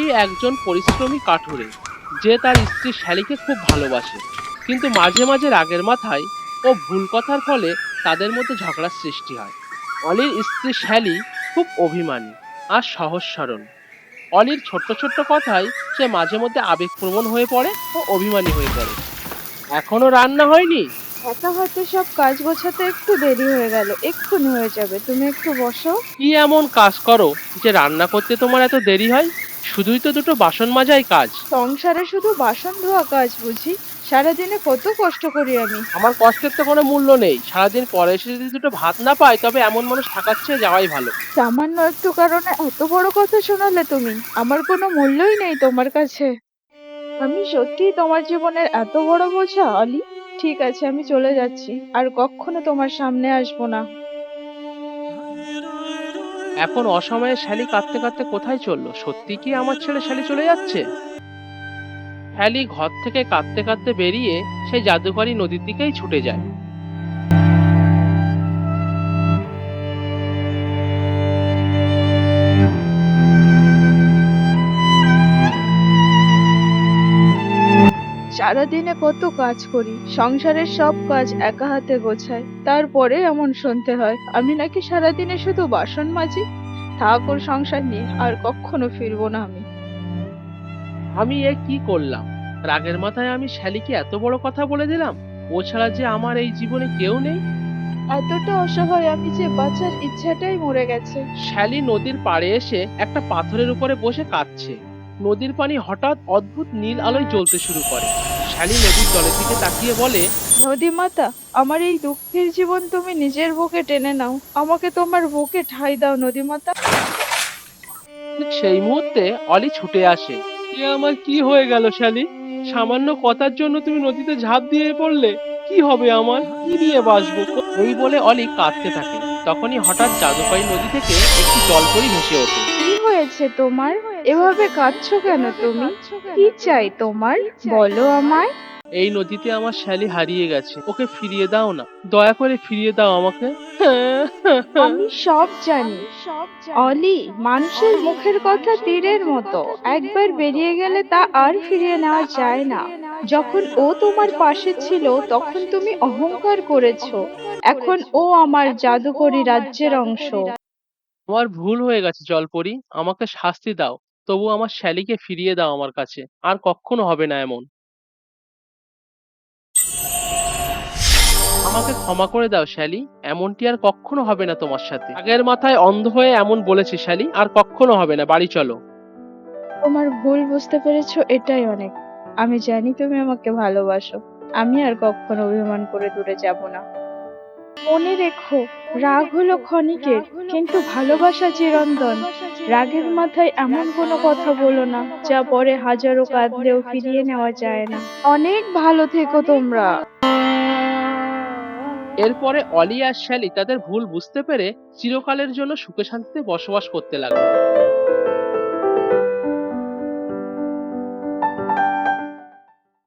অলি একজন পরিশ্রমী কাঠুরে, যে তার স্ত্রী শ্যালীকে খুব ভালোবাসে। কিন্তু মাঝে মাঝে রাগের মাথায় ও ভুল কথার ফলে তাদের মধ্যে ঝগড়ার সৃষ্টি হয়। অলির স্ত্রী শ্যালী খুব অভিমানী আর সহজ সরল। অলির ছোট্ট ছোট্ট কথায় সে মাঝে মধ্যে আবেগপ্রবণ হয়ে পড়ে ও অভিমানী হয়ে পড়ে। এখনো রান্না হয়নি? একা হাতে সব কাজ গোছাতে একটু দেরি হয়ে গেল, এক্ষুনি হয়ে যাবে, তুমি একটু বসো। কি এমন কাজ করো যে রান্না করতে তোমার এত দেরি হয়? শুধুই তো দুটো বাসন মাজাই কাজ। সংসারে শুধু বাসন ধোয়া কাজ বুঝি? সারাদিনে কত কষ্ট করি আমি। আমার কষ্টের তো কোনো মূল্য নেই। সারাদিন পরে এসে যদি দুটো ভাত না পাই তবে এমন মানুষ থাকার চেয়ে যাওয়াই ভালো। সামান্য একটু কারণে এত বড় কথা শোনালে তুমি? আমার কোনো মূল্যই নেই তোমার কাছে? আমি সত্যিই তোমার জীবনের এত বড় বোঝা, অলি? ঠিক আছে, আমি চলে যাচ্ছি, আর কখনো তোমার সামনে আসবো না। এখন অসময়ে শ্যালী কাঁদতে কাঁদতে কোথায় চললো? সত্যি কি আমার ছেলে শ্যালী চলে যাচ্ছে? শ্যালী ঘর থেকে কাঁদতে কাঁদতে বেরিয়ে সেই জাদুকরী নদীর দিকেই ছুটে যায়। সারাদিনে কত কাজ করি, সংসারের সব কাজ একা হাতে গোছাই, তারপরে এমন শুনতে হয় আমি নাকি সারাদিনে শুধু বাসন মাজি। থাক ওর সংসার নিয়ে, আর কখনো ফিরবো না আমি। আমি এ কি করলাম? রাগের মাথায় আমি শ্যালীকে এত বড় কথা বলে দিলাম। ও ছাড়া যে আমার এই জীবনে কেউ নেই। এতটা অসহায় আমি যে বাঁচার ইচ্ছাটাই মরে গেছে। শ্যালী নদীর পাড়ে এসে একটা পাথরের উপরে বসে কাঁদছে। নদীর পানি হঠাৎ অদ্ভুত নীল আলোয় জ্বলতে শুরু করে। শ্যালী নদীর জলের দিকে তাকিয়ে বলে, নদী মাতা, আমার এই দুঃখের জীবন তুমি নিজের বুকে টেনে নাও, আমাকে তোমার বুকে ঠাঁই দাও নদী মাতা। ঠিক সেই মুহূর্তে অলি ছুটে আসে। এ আমার কি হয়ে গেল শ্যালী? সামান্য কথার জন্য তুমি নদীতে ঝাঁপ দিয়ে পড়লে। কি হবে আমার? কি নিয়ে বাঁচবো? এই বলে অলি কাঁদতে থাকে। তখনই হঠাৎ জাদুকরী নদী থেকে একটি জলপরী ভেসে ওঠে। কি হয়েছে তোমার? এভাবে কাঁদছো কেন তুমি? কি চাই তোমার? বলো আমায়। এই নদীতে আমার শ্যালী হারিয়ে গেছে, ওকে ফিরিয়ে দাও না, দয়া করে ফিরিয়ে দাও আমাকে। আমি সব জানি অলি, মানুষের মুখের কথা তীরের মতো, একবার বেরিয়ে গেলে তা আর ফিরিয়ে নেওয়া যায় না। যখন ও তোমার পাশে ছিল তখন তুমি অহংকার করেছো, এখন ও আমার জাদুকরি রাজ্যের অংশ। আমার ভুল হয়ে গেছে জলপরী, আমাকে শাস্তি দাও। তবু আমার শ্যালীকে ফিরিয়ে দাও আমার কাছে। আর কখনো হবে না এমন। আমাকে ক্ষমা করে দাও শ্যালী, এমনটি আর কখনো হবে না তোমার সাথে। আগের মাথায় অন্ধ হয়ে এমন বলেছি শ্যালী, আর কখনো হবে না, বাড়ি চলো। তোমার ভুল বুঝতে পেরেছো, এটাই অনেক। আমি জানি তুমি আমাকে ভালোবাসো, আমি আর কখনো অভিমান করে দূরে যাব না। মনে রেখো, রাগ হলো ক্ষণিকের, কিন্তু ভালোবাসা চিরন্তন। রাগের মাথায় এমন কোনো কথা বলো না যা পরে হাজারো কাঁদলেও ফিরিয়ে নেওয়া যায় না। অনেক ভালো থেকো তোমরা। এরপরে অলি আর শ্যালী তাদের ভুল বুঝতে পেরে চিরকালের জন্য সুখে শান্তিতে বসবাস করতে লাগলো।